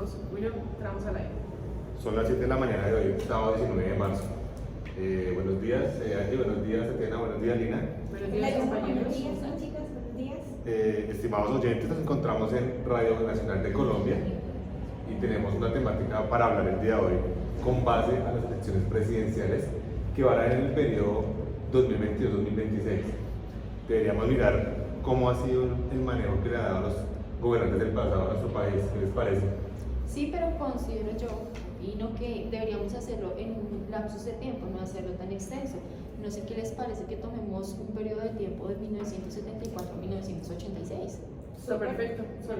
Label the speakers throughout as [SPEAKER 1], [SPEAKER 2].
[SPEAKER 1] 2. William, entramos al aire.
[SPEAKER 2] Son las 7 de la mañana de hoy, sábado 19 de marzo. Buenos días, Angie, buenos días, Tatiana, buenos días, Lina.
[SPEAKER 1] Buenos días, compañeros.
[SPEAKER 3] Buenos días, chicas, buenos días.
[SPEAKER 2] Estimados oyentes, nos encontramos en Radio Nacional de Colombia y tenemos una temática para hablar el día de hoy con base a las elecciones presidenciales que van a haber en el periodo 2022-2026. Deberíamos mirar cómo ha sido el manejo que le ha dado a los gobernantes del pasado a nuestro país. ¿Qué les parece?
[SPEAKER 4] Sí, pero considero yo, y no que deberíamos hacerlo en un lapso de tiempo, no hacerlo tan extenso. No sé qué les parece que tomemos un periodo de tiempo de 1974 a 1986.
[SPEAKER 1] Está perfecto, son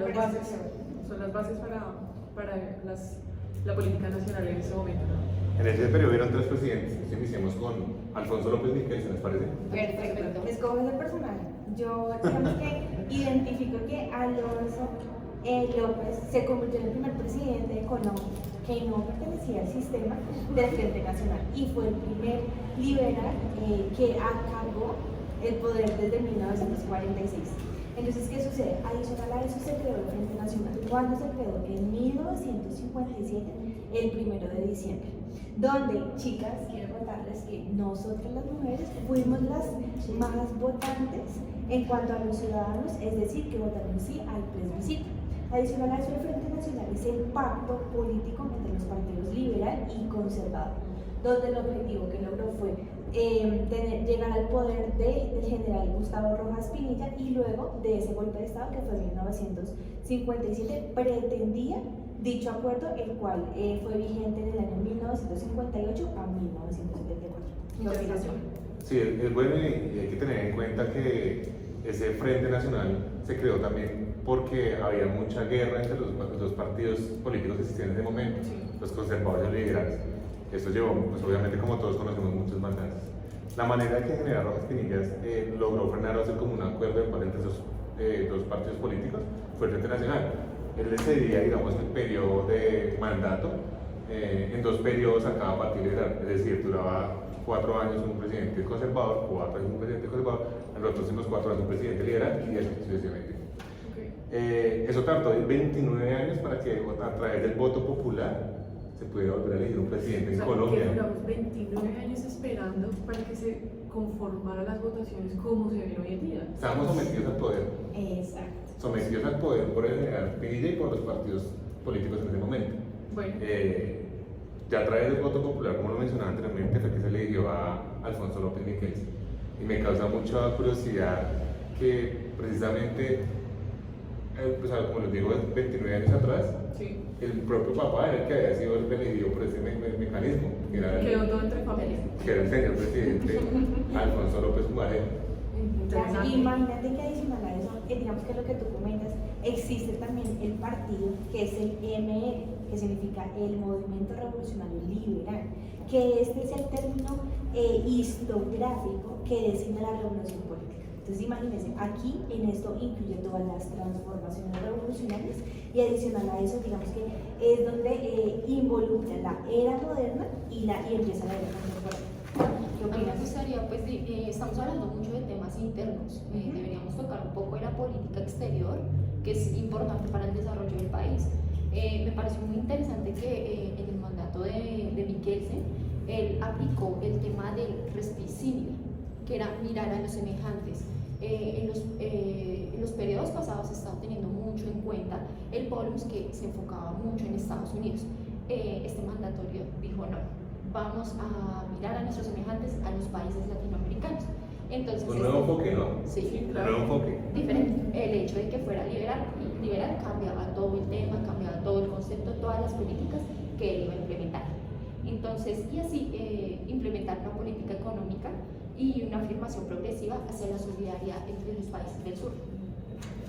[SPEAKER 1] las bases para la política nacional en ese momento, ¿no?
[SPEAKER 2] En ese periodo hubieron 3 presidentes. Iniciemos con Alfonso López Miguel, ¿se les parece?
[SPEAKER 4] Perfecto.
[SPEAKER 3] Escoges el personaje. Yo digamos que identifico que Alfonso López se convirtió en el primer presidente de Colombia que no pertenecía al sistema del Frente Nacional y fue el primer liberal que acabó el poder desde 1946. Entonces, ¿qué sucede? Adicional a eso se creó el Frente Nacional. ¿Cuándo se creó? En 1957, el 1 de diciembre. Donde, chicas, quiero contarles que nosotras las mujeres fuimos las más votantes en cuanto a los ciudadanos, es decir, que votaron sí al plebiscito. Adicional a eso, el Frente Nacional es el pacto político entre los partidos liberal y conservador, donde el objetivo que logró fue llegar al poder del general Gustavo Rojas Pinilla y luego de ese golpe de Estado que fue en 1957 pretendía dicho acuerdo, el cual fue vigente en el año 1958 a 1974.
[SPEAKER 2] Sí, es bueno y hay que tener en cuenta que ese Frente Nacional se creó también porque había mucha guerra entre los partidos políticos que existían en ese momento, los conservadores y los liberales. Esto llevó, pues obviamente como todos conocemos, muchas matanzas. La manera que generar Rojas Pinillas logró frenar o hacer como un acuerdo de paz entre esos dos partidos políticos fue el Frente Nacional. Él decidía, digamos, el periodo de mandato en 2 periodos a cada partido liberal, es decir, duraba 4 años un presidente conservador, 4 años un presidente conservador, nosotros en los 4 años un presidente liberal y así sucesivamente. Eso tardó 29 años para que a través del voto popular se pudiera volver a elegir un presidente en Colombia.
[SPEAKER 1] Que duramos 29 años esperando para que se conformaran las votaciones como se ven hoy en día.
[SPEAKER 2] Estábamos sometidos al poder.
[SPEAKER 3] Exacto.
[SPEAKER 2] Sometidos al poder por el general Pinilla y por los partidos políticos en ese momento.
[SPEAKER 1] Bueno.
[SPEAKER 2] Ya a través del voto popular, como lo mencionaba anteriormente, fue que se eligió a Alfonso López Miguel. Y me causa mucha curiosidad que precisamente, pues, como les digo, 29 años atrás,
[SPEAKER 1] Sí.
[SPEAKER 2] el propio papá era el que había sido elegido por ese mecanismo, que era,
[SPEAKER 1] Quedó todo entre familias.
[SPEAKER 2] que era el señor presidente Alfonso López Marejo.
[SPEAKER 1] Interesante.
[SPEAKER 3] Imagínate que adicional a eso, digamos que lo que tú comentas, existe también el partido que es el ML, que significa el Movimiento Revolucionario Liberal, que este es el término historiográfico que designa la revolución política. Entonces imagínense, aquí en esto incluye todas las transformaciones revolucionarias y adicional a eso, digamos que es donde involucra la era moderna y empieza la era contemporánea. ¿Qué
[SPEAKER 4] A mí
[SPEAKER 3] opinas?
[SPEAKER 4] me gustaría, pues, estamos hablando mucho de temas internos, deberíamos tocar un poco de la política exterior, que es importante para el desarrollo del país. Me pareció muy interesante que en el mandato de Mikkelsen, él aplicó el tema del respicidio, que era mirar a los semejantes. En los periodos pasados se estaba teniendo mucho en cuenta el polus que se enfocaba mucho en Estados Unidos. Este mandatorio dijo no, vamos a mirar a nuestros semejantes, a los países latinoamericanos. Entonces,
[SPEAKER 2] Un nuevo enfoque, ¿no?
[SPEAKER 4] Sí,
[SPEAKER 2] Un nuevo enfoque.
[SPEAKER 4] diferente. El hecho de que fuera liberal cambiaba todo el tema, cambiaba todo el concepto, todas las políticas que él iba a implementar. Entonces, y así implementar una política económica y una afirmación progresiva hacia la solidaridad entre los países del sur.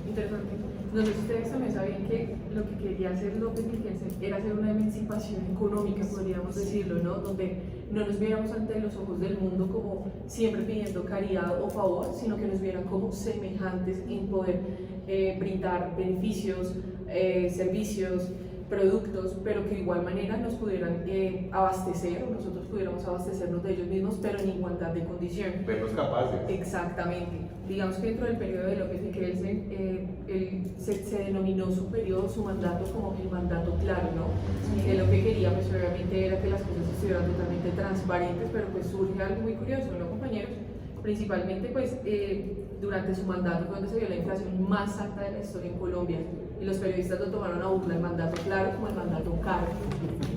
[SPEAKER 1] Interesante. No sé si ustedes también sabían que lo que quería hacer López Miguelsen era hacer una emancipación económica, podríamos decirlo, ¿no? Donde no nos viéramos ante los ojos del mundo como siempre pidiendo caridad o favor, sino que nos vieran como semejantes en poder brindar beneficios, servicios, productos, pero que de igual manera nos pudieran abastecer, o nosotros pudiéramos abastecernos de ellos mismos, pero en igualdad de condición.
[SPEAKER 2] Vernos capaces.
[SPEAKER 1] Exactamente. digamos que dentro del periodo de López y Kelsen, se denominó su periodo, su mandato como el mandato claro, ¿no? Que lo que quería pues obviamente era que las cosas estuvieran totalmente transparentes, pero pues surge algo muy curioso, ¿no, compañeros? Principalmente pues durante su mandato fue donde se vio la inflación más alta de la historia en Colombia y los periodistas lo tomaron a burla el mandato claro como el mandato caro.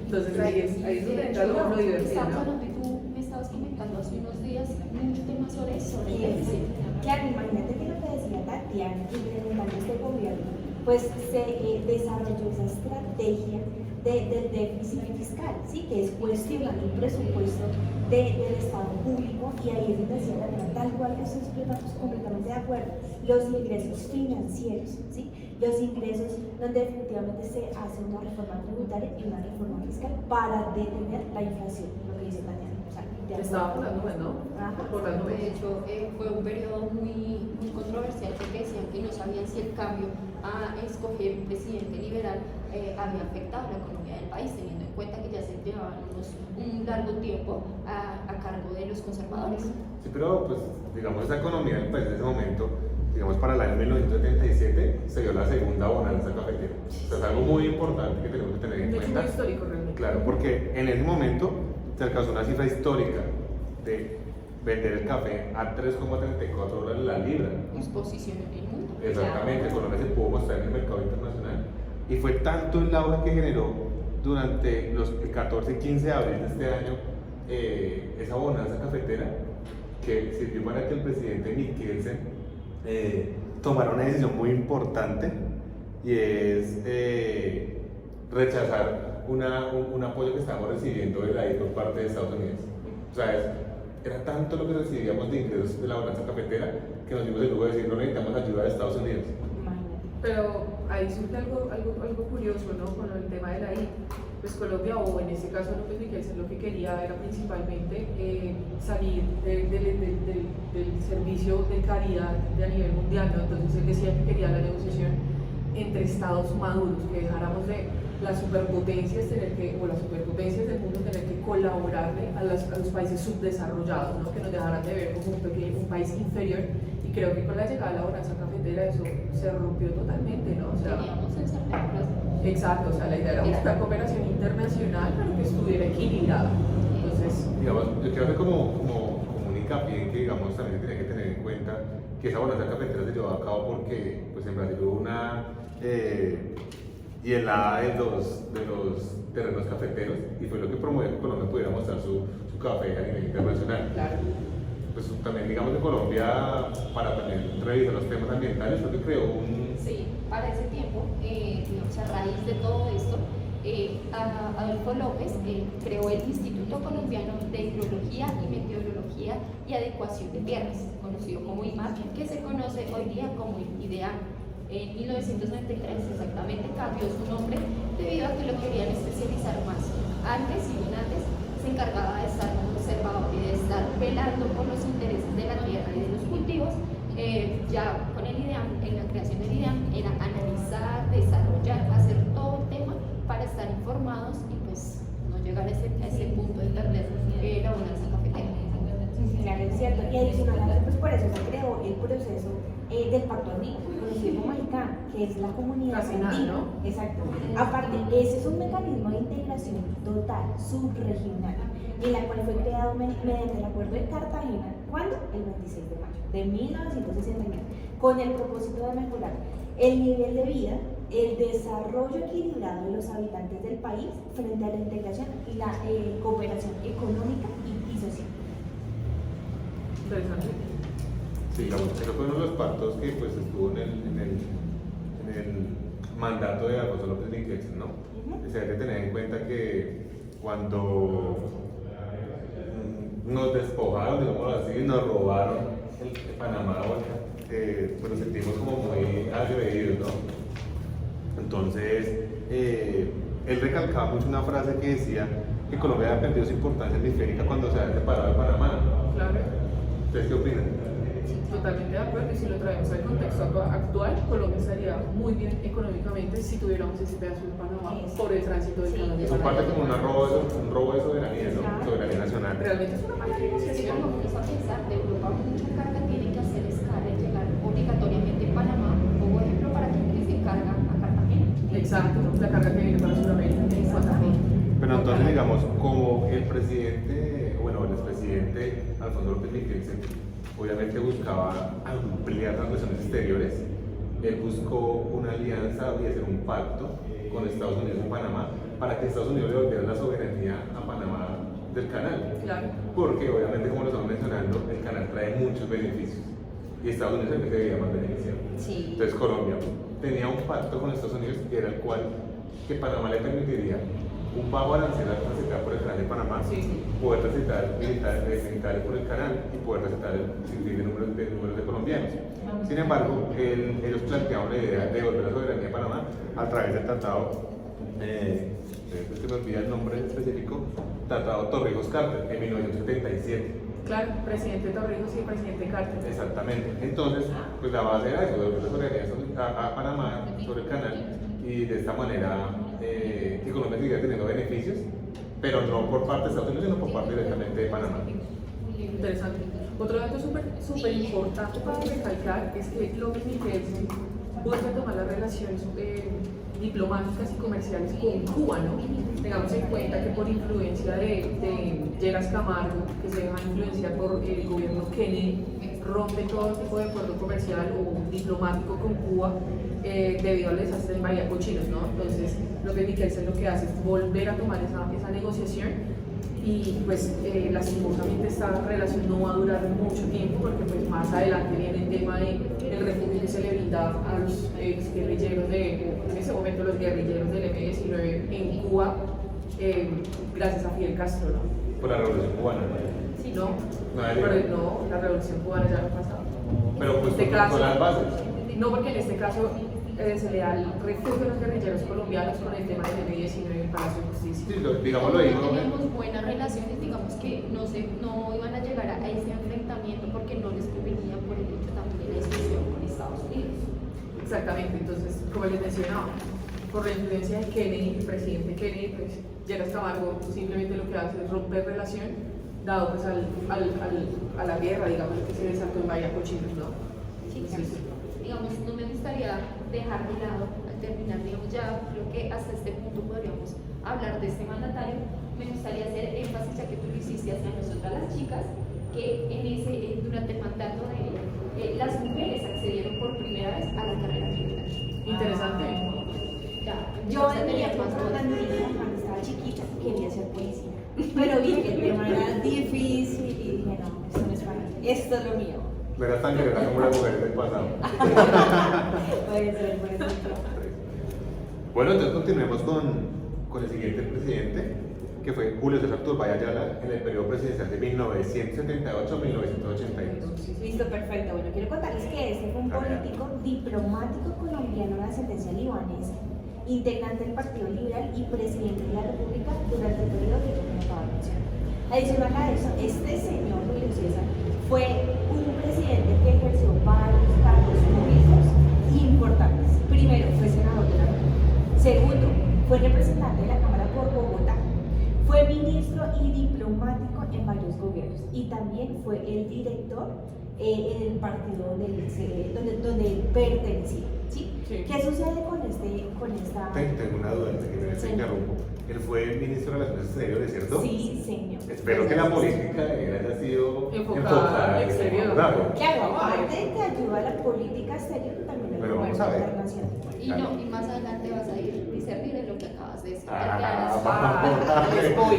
[SPEAKER 1] Entonces ahí es donde entra lo divertido,
[SPEAKER 4] Estábamos
[SPEAKER 1] ¿no?
[SPEAKER 4] hablando y tú me estabas comentando hace unos días mucho tema sobre eso, sobre el
[SPEAKER 3] Y
[SPEAKER 4] déficit.
[SPEAKER 3] claro, imagínate que lo que decía Tatiana, implementando este gobierno, pues se desarrolló esa estrategia del déficit fiscal, ¿sí? Que es cuestionando un presupuesto del Estado público, y ahí es donde decía Tatiana, tal cual que estoy completamente de acuerdo, los ingresos financieros, ¿sí? Los ingresos donde efectivamente se hace una reforma tributaria y una reforma fiscal para detener la inflación, lo que dice Tatiana. O sea, de
[SPEAKER 1] Estaba por
[SPEAKER 3] acuerdo.
[SPEAKER 1] las nubes, ¿no?
[SPEAKER 3] Ajá.
[SPEAKER 1] Por las nubes.
[SPEAKER 4] De hecho, fue un periodo muy controversial porque decían que no sabían si el cambio a escoger un presidente liberal había afectado la economía del país, teniendo en cuenta que ya se llevaban un largo tiempo a cargo de los conservadores.
[SPEAKER 2] Sí, pero pues digamos esa economía del país en ese momento, digamos para el año 1977 se dio la segunda bonanza cafetera. O sea, es algo muy importante que tenemos que tener en
[SPEAKER 1] Un hecho muy
[SPEAKER 2] cuenta.
[SPEAKER 1] histórico realmente.
[SPEAKER 2] Claro, porque en ese momento se alcanzó una cifra histórica de vender el café a 3,34 dólares la libra.
[SPEAKER 4] Nos posicionó en el mundo.
[SPEAKER 2] Exactamente, Colombia se pudo mostrar en el mercado internacional. Y fue tanto el auge que generó durante el 14 y 15 de abril de este año esa bonanza cafetera, que sirvió para que el presidente Kelsen tomara una decisión muy importante, y es rechazar un apoyo que estábamos recibiendo de la por parte de Estados Unidos. O sea, era tanto lo que recibíamos de ingresos de la bonanza cafetera que nos dimos el lujo de decir no necesitamos ayuda de Estados Unidos.
[SPEAKER 3] Imagínate.
[SPEAKER 1] Pero ahí surge algo curioso, ¿no? Con el tema de la I. Pues Colombia, o en este caso López y Kelsen, lo que quería era principalmente salir del servicio de caridad a nivel mundial, ¿no? Entonces él decía que quería la negociación entre estados maduros, que dejáramos de las superpotencias o las superpotencias del mundo tener que colaborarle a los países subdesarrollados, ¿no? Que nos dejaran de ver como un país inferior. Y creo que con la llegada de la bonanza cafetera eso se rompió totalmente, ¿no? O sea,
[SPEAKER 4] Teníamos en certezas.
[SPEAKER 1] exacto, o sea, la idea era buscar cooperación internacional, pero que estuviera equilibrada. Entonces,
[SPEAKER 2] Digamos, yo quiero hacer como un hincapié en que digamos también se tiene que tener en cuenta que esa bonanza cafetera se llevó a cabo porque pues en Brasil hubo una hielada de los terrenos cafeteros, y fue lo que promovió que Colombia pudiera mostrar su café a nivel internacional.
[SPEAKER 1] claro.
[SPEAKER 2] Pues también digamos que Colombia, para también revisar los temas ambientales, fue que creó un...
[SPEAKER 4] Sí, para ese tiempo, digamos, a raíz de todo esto, Adolfo López creó el Instituto Colombiano de Hidrología y Meteorología y Adecuación de Tierras, conocido como IMAT, que se conoce hoy día como IDEAM. En 1993 exactamente cambió su nombre debido a que lo querían especializar más. Antes se encargaba de estar como observador y de estar velando por los intereses de la tierra y de los cultivos. Ya con el IDEAM, en la creación del IDEAM, era analizar, desarrollar, hacer todo el tema para estar informados y pues no llegar a ese punto de perder la bonanza cafetera.
[SPEAKER 3] Claro, es cierto. Y adicionalmente, pues por eso se creó el proceso del Pacto Andino, conocido como ICANN, que es la comunidad
[SPEAKER 1] Casi nada,
[SPEAKER 3] andina.
[SPEAKER 1] ¿no?
[SPEAKER 3] Exacto. Aparte, ese es un mecanismo de integración total, subregional, en la cual fue creado mediante el Acuerdo de Cartagena, ¿cuándo? El 26 de mayo de 1969, con el propósito de mejorar el nivel de vida, el desarrollo equilibrado de los habitantes del país frente a la integración y la cooperación económica y social.
[SPEAKER 1] Interesante.
[SPEAKER 2] Sí, digamos, eso fue uno de los pactos que pues estuvo en el mandato de Alfonso López de Kelsen, ¿no? O sea, hay que tener en cuenta que cuando nos despojaron, digamos así, nos robaron el Panamá, pues nos sentimos como muy agredidos, ¿no? Entonces, él recalcaba mucho una frase que decía que Colombia había perdido su importancia hemisférica cuando se había separado de Panamá.
[SPEAKER 1] Claro.
[SPEAKER 2] ¿Ustedes qué opinan?
[SPEAKER 1] Totalmente de acuerdo, y si lo traemos al contexto actual, Colombia estaría muy bien económicamente si tuviéramos ese pedazo de Panamá por el tránsito del canal de
[SPEAKER 2] Es un parte
[SPEAKER 1] Panamá.
[SPEAKER 2] como un robo de soberanía, ¿no? Soberanía nacional.
[SPEAKER 1] Realmente es una parte de
[SPEAKER 4] Si
[SPEAKER 1] negociación.
[SPEAKER 4] vamos a pensar, de Europa mucha carga tiene que hacer escala en obligatoriamente en Panamá, como ejemplo para quienes se cargan a Cartagena.
[SPEAKER 1] Exacto, la carga que viene para Sudamérica.
[SPEAKER 4] Exactamente.
[SPEAKER 2] Pero entonces, digamos, como el presidente, bueno, el expresidente Alfonso López Miguel obviamente buscaba ampliar las relaciones exteriores, él buscó una alianza y hacer un pacto con Estados Unidos y Panamá para que Estados Unidos le volviera la soberanía a Panamá del canal.
[SPEAKER 1] Claro.
[SPEAKER 2] Porque obviamente, como lo estamos mencionando, el canal trae muchos beneficios y Estados Unidos es el que se veía más beneficiado.
[SPEAKER 3] Sí.
[SPEAKER 2] Entonces Colombia tenía un pacto con Estados Unidos que era el cual que Panamá le permitiría un bajo arancel al transitar por el canal de Panamá,
[SPEAKER 1] Sí.
[SPEAKER 2] poder transitar militares por el canal y poder transitar el sinfín de números de colombianos. Sin embargo, ellos planteaban la idea de devolver la soberanía a Panamá a través del tratado, es que me olvida el nombre específico, Tratado Torrijos-Carter, en 1977.
[SPEAKER 1] Claro, presidente Torrijos y presidente Carter.
[SPEAKER 2] Exactamente. Entonces, pues la base era eso, devolver la soberanía a Panamá sobre el canal y de esta manera que Colombia siguiera teniendo beneficios, pero no por parte de Estados Unidos, sino por parte directamente de Panamá.
[SPEAKER 1] Interesante. Otro dato súper importante para recalcar es que López Miguel vuelve a tomar las relaciones diplomáticas y comerciales con Cuba, ¿no? Tengamos en cuenta que por influencia de Lleras Camargo, que se deja influenciar por el gobierno Kennedy, rompe todo tipo de acuerdo comercial o diplomático con Cuba debido al desastre de Bahía Cochinos, ¿no? Entonces, López Miguel lo que hace es volver a tomar esa negociación y pues lastimosamente esta relación no va a durar mucho tiempo porque pues más adelante viene el tema del refugio que se le brinda a los guerrilleros en ese momento los guerrilleros del M-19 en Cuba gracias a Fidel Castro, ¿no?
[SPEAKER 2] Por la Revolución Cubana.
[SPEAKER 1] Sí, no,
[SPEAKER 2] No,
[SPEAKER 1] pero no, la Revolución Cubana ya no ha pasado.
[SPEAKER 2] Pero pues
[SPEAKER 1] En este
[SPEAKER 2] con
[SPEAKER 1] caso,
[SPEAKER 2] las bases.
[SPEAKER 1] no, porque en este caso se le da el refugio a los guerrilleros colombianos con el tema del M-19 en Palacio de Justicia.
[SPEAKER 2] Sí, digámoslo ahí,
[SPEAKER 4] No
[SPEAKER 2] ¿no?
[SPEAKER 4] teníamos buenas relaciones, digamos que no iban a llegar a ese enfrentamiento porque no les convenía por el hecho también de la discusión con Estados Unidos.
[SPEAKER 1] Exactamente, entonces, como les mencionaba, por la influencia de Kennedy, el presidente Kennedy, pues Lleras Camargo simplemente lo que hace es romper relación, dado pues a la guerra, digamos, que se desató en Bahía Cochinos, ¿no?
[SPEAKER 4] Sí,
[SPEAKER 1] Entonces,
[SPEAKER 4] digamos, no me gustaría dejar de lado, al terminar, digamos, ya creo que hasta este punto podríamos hablar de este mandatario. Me gustaría hacer énfasis, ya que tú lo hiciste hacia nosotras las chicas, que durante el mandato de él, las mujeres accedieron por primera vez a la carrera militar.
[SPEAKER 1] interesante.
[SPEAKER 4] Ya,
[SPEAKER 3] Yo
[SPEAKER 4] empezamos a
[SPEAKER 3] en mi
[SPEAKER 4] tener más
[SPEAKER 3] época,
[SPEAKER 4] voz.
[SPEAKER 3] cuando estaba chiquita, quería ser policía. Pero vi que el tema era difícil y dije, no, esto no es para mí, esto es lo mío.
[SPEAKER 2] No era tan guerrera como las mujeres del pasado.
[SPEAKER 3] Puede ser.
[SPEAKER 2] Bueno, entonces continuemos con el siguiente presidente, que fue Julio César Turbay Ayala, en el periodo presidencial de 1978 a 1982.
[SPEAKER 3] Listo, perfecto. Bueno, quiero contarles que este fue un político diplomático colombiano de ascendencia libanesa, integrante del Partido Liberal y presidente de la República durante el periodo que yo me acabo de mencionar. Adicional a eso, este señor Julio César fue un presidente que ejerció varios cargos públicos importantes. Primero, fue senador de la República. Segundo, fue representante de la Cámara por Bogotá. Fue ministro y diplomático en varios gobiernos y también fue el director en el partido donde él pertenecía. ¿Sí?
[SPEAKER 1] Sí.
[SPEAKER 3] ¿Qué sucede con esta?
[SPEAKER 2] Tengo una duda, antes que me
[SPEAKER 3] Sí.
[SPEAKER 2] interrumpo. Él fue ministro de Relaciones Exteriores, ¿cierto?
[SPEAKER 3] Sí, señor.
[SPEAKER 2] Espero que la política de él haya sido
[SPEAKER 1] Enfocada al exterior.
[SPEAKER 2] Claro.
[SPEAKER 3] Claro, aparte de que ayuda a la política exterior, también el
[SPEAKER 2] Pero vamos
[SPEAKER 3] comercio
[SPEAKER 2] a ver.
[SPEAKER 3] internacional.
[SPEAKER 4] Y más adelante vas a ir discernir de lo que acabas de decir.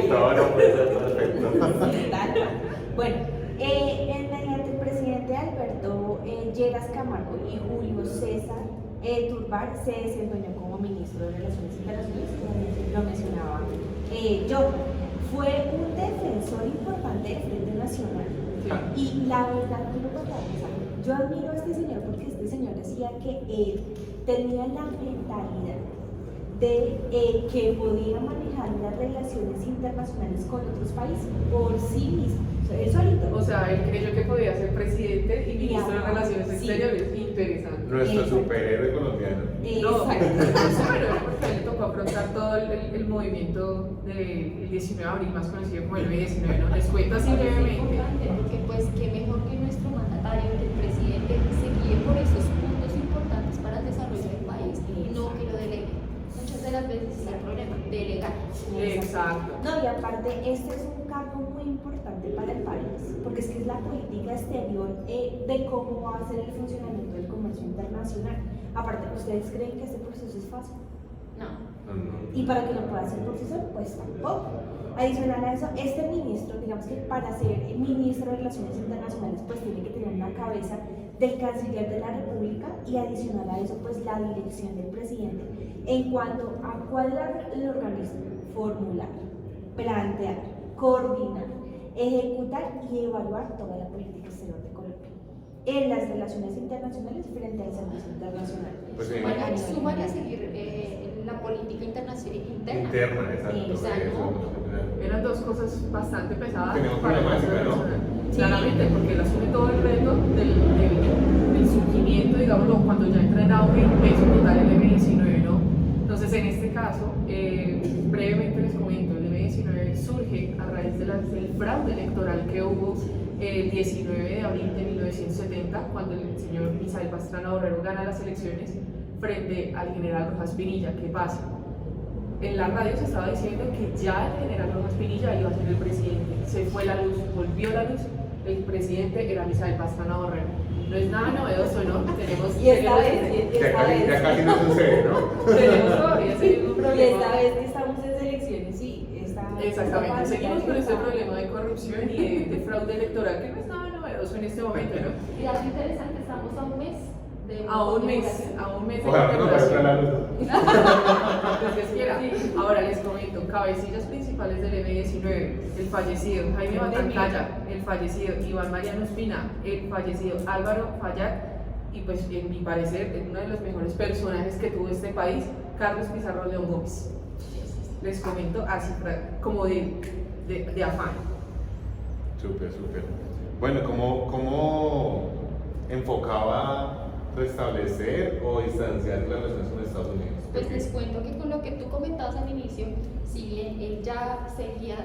[SPEAKER 2] No, no puede ser perfecto.
[SPEAKER 3] Sí, tal cual. Bueno, mediante el presidente Alberto Lleras Camargo y Julio César Turbay se desempeñó como ministro de Relaciones Internacionales, como lo mencionaba yo. Fue un defensor importante del Frente Nacional. Y la verdad, quiero contarles algo. Yo admiro a este señor porque este señor decía que él tenía la mentalidad de que podía manejar las relaciones internacionales con otros países por sí mismo, o sea, él solito.
[SPEAKER 1] O sea, él creyó que podía ser presidente y ministro de Relaciones
[SPEAKER 3] Sí.
[SPEAKER 1] Exteriores. Interesante.
[SPEAKER 2] Nuestro superhéroe colombiano.
[SPEAKER 1] No,
[SPEAKER 3] Exacto.
[SPEAKER 1] es superhéroe porque a él le tocó afrontar todo el movimiento del 19 de abril, más conocido como el 19, ¿no? Les cuento así
[SPEAKER 4] Es
[SPEAKER 1] brevemente.
[SPEAKER 4] importante porque pues qué mejor que nuestro mandatario, que el presidente se guíe por esos puntos importantes para el desarrollo del país, no que lo delegue. Muchas de las veces es el problema, delegar.
[SPEAKER 1] Exacto.
[SPEAKER 3] No, y aparte, este es un cargo muy importante para el país, porque es que es la política exterior de cómo va a ser el funcionamiento del comercio internacional. Aparte, ¿ustedes creen que este proceso es fácil?
[SPEAKER 4] No.
[SPEAKER 3] Y para que lo pueda hacer por sí solo, pues tampoco. Adicional a eso, este ministro, digamos que para ser ministro de Relaciones Internacionales, pues tiene que tener una cabeza del canciller de la República y adicional a eso, pues la dirección del presidente en cuanto a cuál es el organismo, formular, plantear, coordinar, ejecutar y evaluar toda la política exterior de Colombia en las relaciones internacionales frente al servicio internacional.
[SPEAKER 2] Pues sí.
[SPEAKER 4] Súmale a seguir la política internacional
[SPEAKER 2] Interna, exacto.
[SPEAKER 4] O sea, no.
[SPEAKER 1] Eran dos cosas bastante pesadas.
[SPEAKER 2] Tenemos
[SPEAKER 1] para el
[SPEAKER 2] problemática,
[SPEAKER 1] Consejo
[SPEAKER 2] ¿no?
[SPEAKER 1] Nacional. Claramente, porque él asume todo el reto del surgimiento, digámoslo, cuando ya entra en auge y peso total el M19, ¿no? Entonces, en este caso, brevemente les comento, el M19 surge a raíz del fraude electoral que hubo el 19 de abril de 1970, cuando el señor Misael Pastrana Borrero gana las elecciones frente al general Rojas Pinilla. ¿Qué pasa? En la radio se estaba diciendo que ya el general Rojas Pinilla iba a ser el presidente. Se fue la luz, volvió la luz, el presidente era Misael Pastrana Borrero. No es nada novedoso, ¿no? Tenemos,
[SPEAKER 3] Y esta vez,
[SPEAKER 2] Ya casi no sucede, ¿no?
[SPEAKER 1] tenemos todavía ese mismo
[SPEAKER 3] y
[SPEAKER 1] problema.
[SPEAKER 3] esta vez que estamos en elecciones, sí,
[SPEAKER 1] Exactamente, seguimos con este problema de corrupción y de fraude electoral, que no es nada novedoso en este momento, ¿no?
[SPEAKER 4] Y algo interesante, estamos a un mes de
[SPEAKER 1] A un mes de
[SPEAKER 2] Ojalá que no parezca
[SPEAKER 1] inauguración.
[SPEAKER 2] la luz.
[SPEAKER 1] Pues Dios quiera. Ahora les comento, cabecillas principales del M19, el fallecido Jaime Batancaya, el fallecido Iván Mariano Espina, el fallecido Álvaro Fallat y pues en mi parecer uno de los mejores personajes que tuvo este país, Carlos Pizarro León Gómez. Les comento así como de afán.
[SPEAKER 2] Súper. Bueno, ¿cómo enfocaba restablecer o distanciar las relaciones con Estados Unidos?
[SPEAKER 4] Pues les cuento que con lo que tú comentabas al inicio, si bien él ya seguía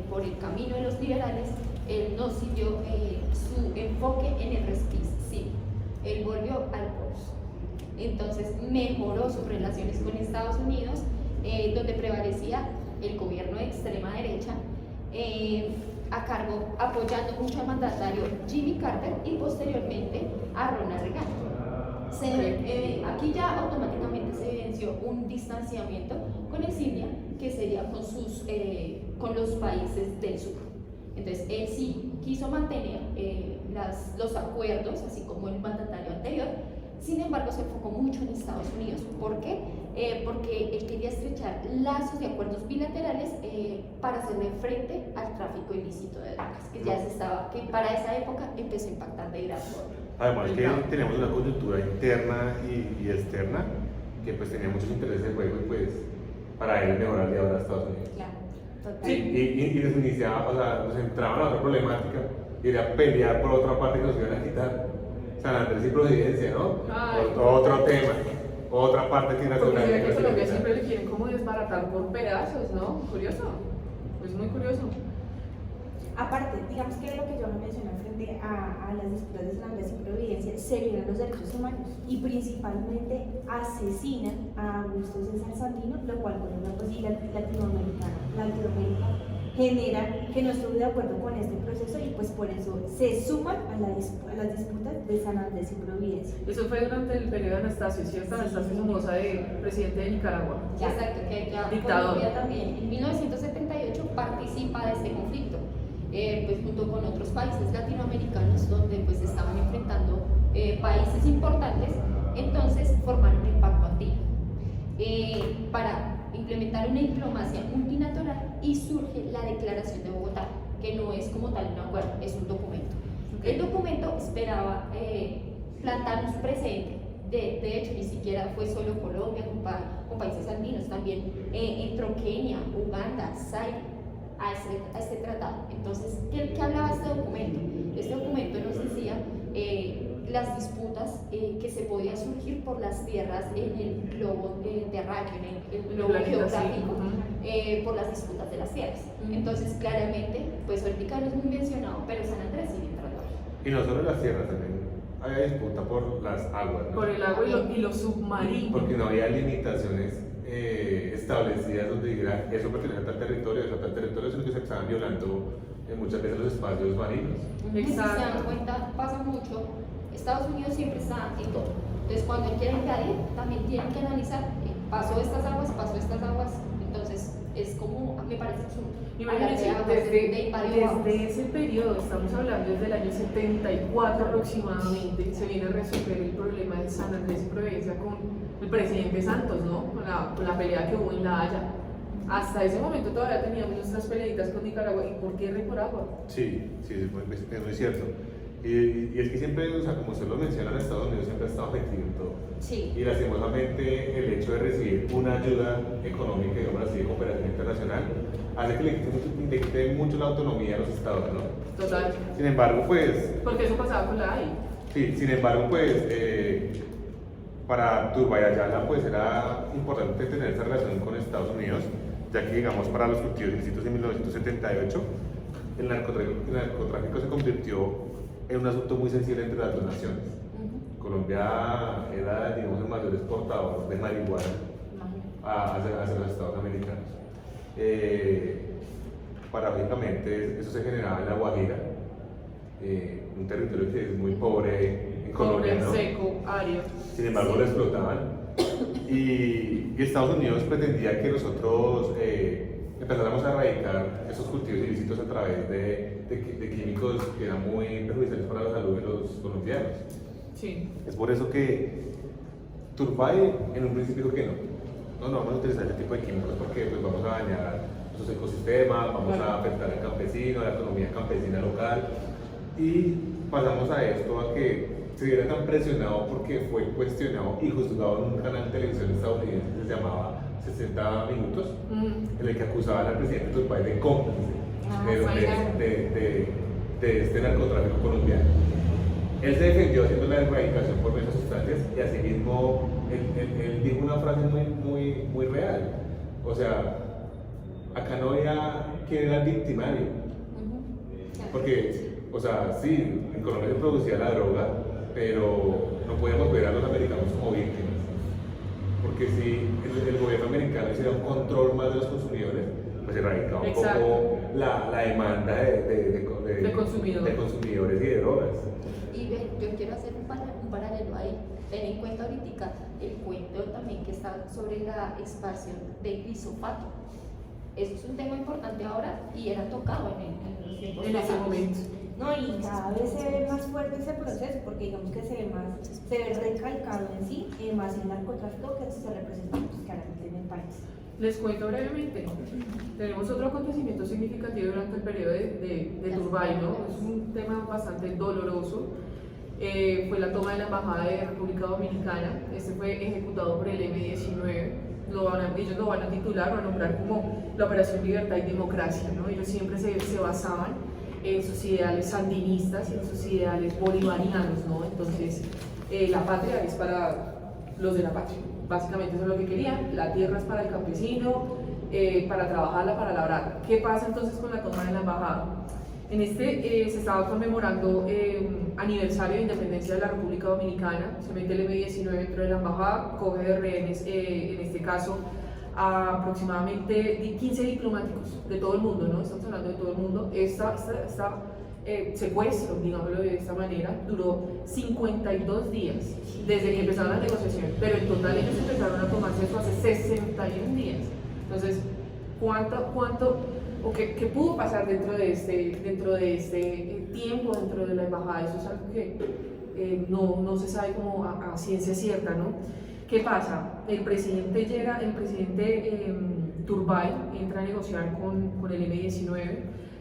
[SPEAKER 4] por el camino de los liberales, él no siguió su enfoque en el respeto, sí, él volvió al post. Entonces mejoró sus relaciones con Estados Unidos, donde prevalecía el gobierno de extrema derecha, a cargo, apoyando mucho al mandatario Jimmy Carter y posteriormente a Ronald Reagan. Aquí ya automáticamente se evidenció un distanciamiento con el Siria, que sería con los países del sur. Entonces, él sí quiso mantener los acuerdos, así como el mandatario anterior. Sin embargo, se enfocó mucho en Estados Unidos. ¿Por qué? Porque él quería estrechar lazos de acuerdos bilaterales para hacerle frente al tráfico ilícito de drogas, que para esa época empezó a impactar de gran forma.
[SPEAKER 2] Además que teníamos una coyuntura interna y externa que pues tenía muchos intereses de juego y pues para él mejorar de ahora a Estados Unidos.
[SPEAKER 4] Claro, total.
[SPEAKER 2] Sí, y nos iniciaba, o sea, nos entraba en otra problemática y era pelear por otra parte que nos iban a quitar. San Andrés y Providencia, ¿no?
[SPEAKER 1] Ay.
[SPEAKER 2] Otro tema, otra parte que
[SPEAKER 1] Porque se ve que Colombia
[SPEAKER 2] nacional.
[SPEAKER 1] siempre le quieren como desbaratar por pedazos, ¿no? Curioso, pues muy curioso.
[SPEAKER 3] Aparte, digamos que lo que yo mencioné frente a las disputas de San Andrés y Providencia, se violan los derechos humanos y principalmente asesinan a Augusto César Sandino, lo cual por una posibilidad latinoamericana genera que no estuve de acuerdo con este proceso y pues por eso se suman a las disputas de San Andrés y Providencia.
[SPEAKER 1] Eso fue durante el periodo de Anastasio, ¿cierto? Anastasio Somoza, de presidente de Nicaragua.
[SPEAKER 4] Exacto, que ya
[SPEAKER 1] Dictador.
[SPEAKER 4] Colombia también en 1978 participa de este conflicto, pues junto con otros países latinoamericanos donde pues estaban enfrentando países importantes, entonces formaron el Pacto Andino para implementar una diplomacia multilateral y surge la Declaración de Bogotá, que no es como tal un acuerdo, es un documento. El documento esperaba plantar un precedente. De hecho, ni siquiera fue solo Colombia con países andinos, también entró Kenia, Uganda, Zaire a este tratado. Entonces, ¿qué hablaba este documento? Este documento nos decía las disputas que se podían surgir por las tierras en el globo terráqueo, en el globo geográfico, por las disputas de las tierras. Entonces, claramente, pues ahorita no es muy mencionado, pero San Andrés sí entra al barrio.
[SPEAKER 2] Y no solo las tierras, también había disputa por las aguas, ¿no?
[SPEAKER 1] Por el agua y lo submarino.
[SPEAKER 2] Porque no había limitaciones establecidas donde dijera eso pertenece a tal territorio, eso a tal territorio, sino que se estaban violando muchas veces los espacios marinos.
[SPEAKER 4] Si se
[SPEAKER 1] Exacto.
[SPEAKER 4] dan cuenta, pasa mucho. Estados Unidos siempre está en todo. Entonces, cuando él quiere invadir, también tienen que analizar, pasó estas aguas, entonces es como, me parece absurdo.
[SPEAKER 1] Imagínense, desde ese periodo, estamos hablando desde el año 74 aproximadamente, se viene a resolver el problema de San Andrés y Providencia con el presidente Santos, ¿no? Con la pelea que hubo en La Haya. Hasta ese momento todavía teníamos nuestras peleitas con Nicaragua, y por tierra y por agua.
[SPEAKER 2] Sí, es muy cierto. Y es que siempre, o sea, como usted lo menciona, Estados Unidos siempre ha estado metido en todo.
[SPEAKER 4] Sí.
[SPEAKER 2] Y lastimosamente el hecho de recibir una ayuda económica, digamos así, de cooperación internacional, hace que le quite mucho la autonomía a los estados, ¿no?
[SPEAKER 1] Total.
[SPEAKER 2] Sin embargo, pues,
[SPEAKER 1] Porque eso pasaba con la AI.
[SPEAKER 2] sí, sin embargo, pues, para Turbayayala, pues, era importante tener esa relación con Estados Unidos, ya que, digamos, para los cultivos ilícitos en 1978, el narcotráfico se convirtió en un asunto muy sensible entre las dos naciones. Colombia era, digamos, el mayor exportador de marihuana hacia los Estados americanos. Paradójicamente, eso se generaba en La Guajira, un territorio que es muy pobre en Colombia, ¿no?
[SPEAKER 1] Seco, árido.
[SPEAKER 2] Sin embargo, lo explotaban. Y Estados Unidos pretendía que nosotros empezáramos a erradicar esos cultivos ilícitos a través de químicos que eran muy perjudiciales para la salud de los colombianos.
[SPEAKER 1] Sí.
[SPEAKER 2] Es por eso que Turbay en un principio dijo que no vamos a utilizar ese tipo de químicos porque pues, vamos a dañar nuestros ecosistemas, vamos a afectar al campesino, a la economía campesina local. Y pasamos a esto, a que se viera tan presionado porque fue cuestionado y juzgado en un canal de televisión estadounidense que se llamaba 60 Minutos, en el que acusaban al presidente Turbay de cómplice de este narcotráfico colombiano. Él se defendió haciendo la erradicación por esas sustancias y asimismo él dijo una frase muy real. O sea, acá no había quien era el victimario. Porque, o sea, sí, en Colombia se producía la droga, pero no podíamos ver a los americanos como víctimas. Porque si el gobierno americano hiciera un control más de los consumidores, pues erradicaba un poco la demanda de consumidores y de drogas.
[SPEAKER 4] Y yo quiero hacer un paralelo ahí. Ten en cuenta ahorita el cuento también que está sobre la expansión de glifosato. Eso es un tema importante ahora y era tocado en los tiempos
[SPEAKER 1] En ese
[SPEAKER 4] pasados.
[SPEAKER 1] momento.
[SPEAKER 3] No, y cada vez se ve más fuerte ese proceso, porque digamos que se ve recalcado en sí, más el narcotráfico que se representa pues, claramente en el país.
[SPEAKER 1] Les cuento brevemente. Tenemos otro acontecimiento significativo durante el periodo de Turbay, ¿no? Es un tema bastante doloroso. Fue la toma de la Embajada de República Dominicana. Este fue ejecutado por el M-19. Ellos lo van a titular o a nombrar como la Operación Libertad y Democracia, ¿no? Ellos siempre se basaban en sus ideales sandinistas y en sus ideales bolivarianos, ¿no? Entonces, la patria es para los de la patria. Básicamente eso es lo que querían. La tierra es para el campesino, para trabajarla, para labrar. ¿Qué pasa entonces con la toma de la embajada? En se estaba conmemorando aniversario de independencia de la República Dominicana. Se mete el M-19 dentro de la embajada, coge de rehenes, en este caso, a aproximadamente 15 diplomáticos de todo el mundo, ¿no? Estamos hablando de todo el mundo. Secuestro, digámoslo de esta manera, duró 52 días desde que empezaron las negociaciones, pero en total ellos empezaron a tomarse eso hace 61 días. Entonces, ¿qué pudo pasar dentro de este tiempo, dentro de la embajada? Eso es algo que no se sabe como a ciencia cierta, ¿no? ¿Qué pasa? El presidente Turbay entra a negociar con el M-19,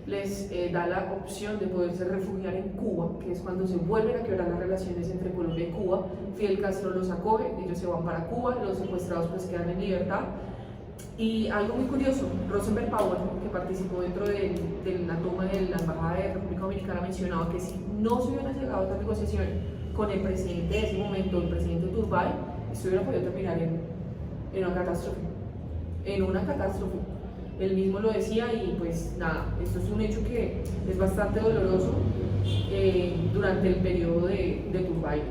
[SPEAKER 1] les da la opción de poderse refugiar en Cuba, que es cuando se vuelven a quebrar las relaciones entre Colombia y Cuba. Fidel Castro los acoge, ellos se van para Cuba, los secuestrados pues quedan en libertad. Y algo muy curioso, Rosenberg Powell, que participó dentro de la toma de la Embajada de República Dominicana, mencionaba que si no se hubieran llegado a esta negociación con el presidente de ese momento, el presidente Turbay, esto hubiera podido terminar en una catástrofe. En una catástrofe. Él mismo lo decía y pues nada, esto es un hecho que es bastante doloroso durante el periodo de Turbay.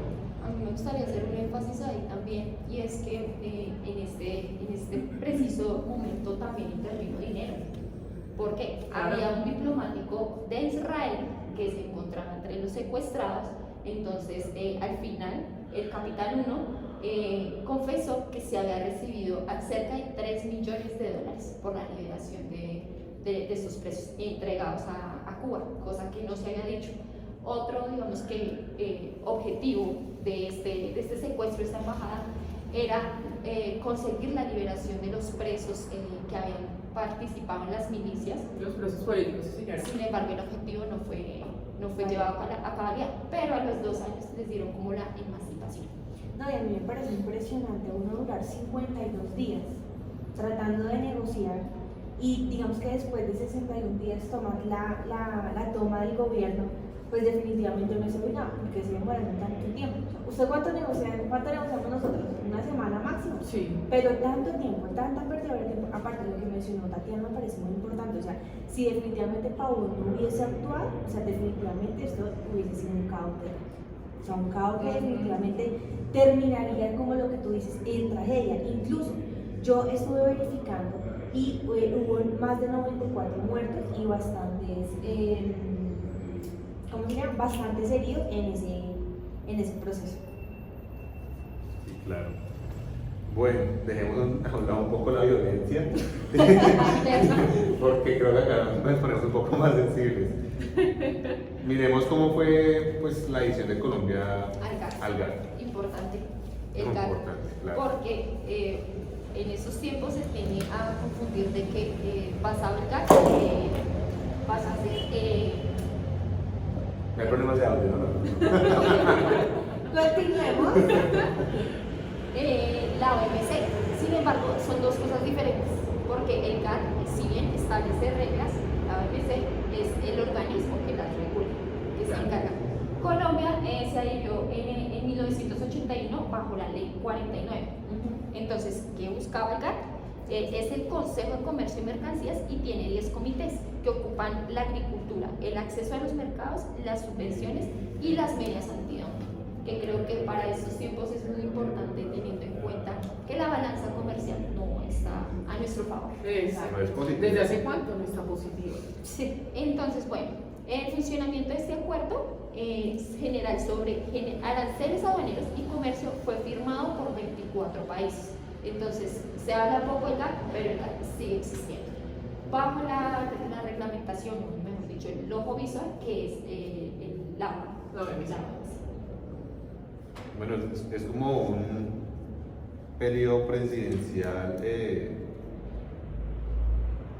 [SPEAKER 4] A mí me gustaría hacer un énfasis ahí también, y es que en este preciso momento también intervino dinero, porque
[SPEAKER 1] Claro.
[SPEAKER 4] había un diplomático de Israel que se encontraba entre los secuestrados. Entonces al final el capitán 1 confesó que se había recibido cerca de $3 millones por la liberación de estos presos entregados a Cuba, cosa que no se había dicho. Otro, digamos que objetivo de este secuestro, de esta embajada, era conseguir la liberación de los presos que habían participado en las milicias.
[SPEAKER 1] Los presos políticos, sí, señora.
[SPEAKER 4] Sin embargo, el objetivo no fue llevado a cabalidad, pero a los 2 años les dieron como la emancipación.
[SPEAKER 3] No, y a mí me parece impresionante uno durar 52 días tratando de negociar y digamos que después de 61 días tomar la toma del gobierno, pues definitivamente no es obligado, porque se demoran tanto tiempo. ¿Usted cuánto negociamos nosotros? Una semana máximo.
[SPEAKER 1] Sí.
[SPEAKER 3] Pero tanto tiempo, tanta pérdida de tiempo, aparte de lo que mencionó Tatiana, me parece muy importante. O sea, si definitivamente Paulo no hubiese actuado, o sea, definitivamente esto hubiese sido un caos. O sea, un caos que definitivamente terminaría como lo que tú dices, en tragedia. Incluso yo estuve verificando y hubo más de 94 muertos y bastantes, ¿cómo se llama? Bastantes heridos en ese proceso.
[SPEAKER 2] Sí, claro. Bueno, dejemos a un lado un poco la violencia, porque creo que acá nos ponemos un poco más sensibles. Miremos cómo fue pues, la edición de Colombia al GATT.
[SPEAKER 4] Importante el
[SPEAKER 2] Muy
[SPEAKER 4] GATT,
[SPEAKER 2] importante, claro.
[SPEAKER 4] porque en esos tiempos se tiene a confundir de que pasado el GATT pasa a ser
[SPEAKER 2] No hay problemas de audio, ¿no?
[SPEAKER 3] Continuemos.
[SPEAKER 4] la OMC. Sin embargo, son dos cosas diferentes, porque el GATT, si bien establece reglas, la OMC es el organismo que las regula, que se encarga. Colombia se adhirió en 1981 bajo la ley 49. Entonces, ¿qué buscaba el GATT? Es el Consejo de Comercio y Mercancías y tiene 10 comités que ocupan la agricultura, el acceso a los mercados, las subvenciones y las medidas antidumping, que creo que para estos tiempos es muy importante teniendo en cuenta que la balanza comercial no está a nuestro favor.
[SPEAKER 1] Exacto.
[SPEAKER 2] No es positivo.
[SPEAKER 1] ¿Desde hace cuánto no está positivo?
[SPEAKER 3] Sí.
[SPEAKER 4] Entonces, bueno, el funcionamiento de este acuerdo general sobre aranceles aduaneros y comercio fue firmado por 24 países. Entonces, se habla poco del GATT, pero el GATT sigue existiendo. Bajo la reglamentación, mejor dicho, el ojo visual, que es la
[SPEAKER 1] OMC.
[SPEAKER 2] Bueno, es como un periodo presidencial que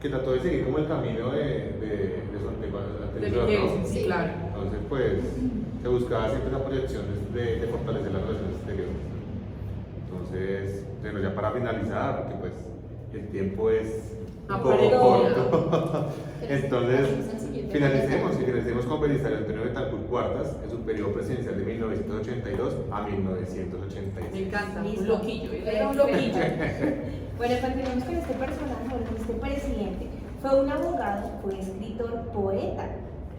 [SPEAKER 2] trató de seguir como el camino de su antecesor, ¿no?
[SPEAKER 1] Sí, claro.
[SPEAKER 2] Entonces, pues, se buscaba siempre la proyección de fortalecer las relaciones exteriores. Entonces, bueno, ya para finalizar, porque pues el tiempo es un poco
[SPEAKER 1] Apremia.
[SPEAKER 2] corto. Entonces, finalicemos con Belisario Antonio Betancur Cuartas en su periodo presidencial de 1982 a 1986.
[SPEAKER 1] Me encanta,
[SPEAKER 3] Listo.
[SPEAKER 1] un loquillo, él era un loquillo.
[SPEAKER 3] Bueno, continuamos con este personaje, con este presidente. Fue un abogado, fue escritor, poeta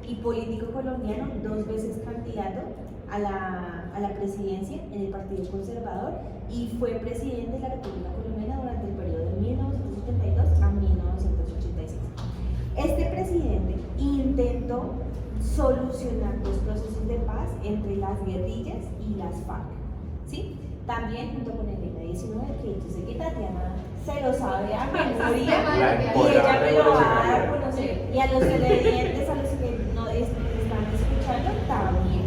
[SPEAKER 3] y político colombiano, 2 veces candidato a la presidencia en el Partido Conservador y fue presidente de la República Colombiana durante el periodo de 1972 a 1986. Este presidente intentó solucionar los procesos de paz entre las guerrillas y las FARC, ¿sí? También junto con el M-19, que yo sé que Tatiana se lo sabe a memoria y ella me lo va a dar a conocer. Y a los televidentes, a los que no están escuchando, también.